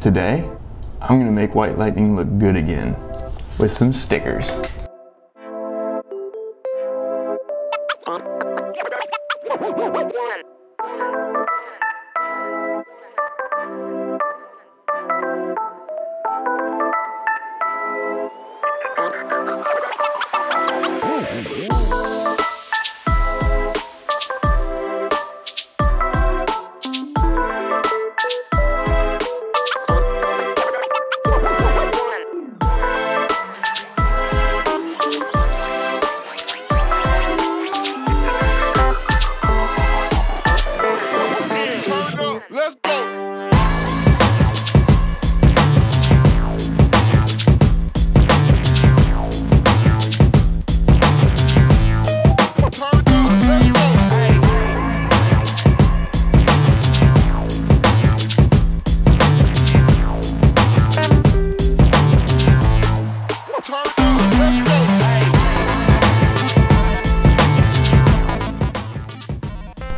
Today, I'm gonna make White Lightning look good again with some stickers. Let's go.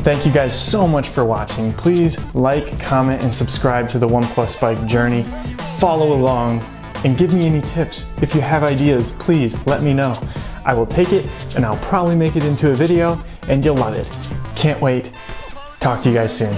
Thank you guys so much for watching. Please like, comment, and subscribe to the OnePlus Bike journey. Follow along and give me any tips. If you have ideas, please let me know. I will take it and I'll probably make it into a video and you'll love it. Can't wait. Talk to you guys soon.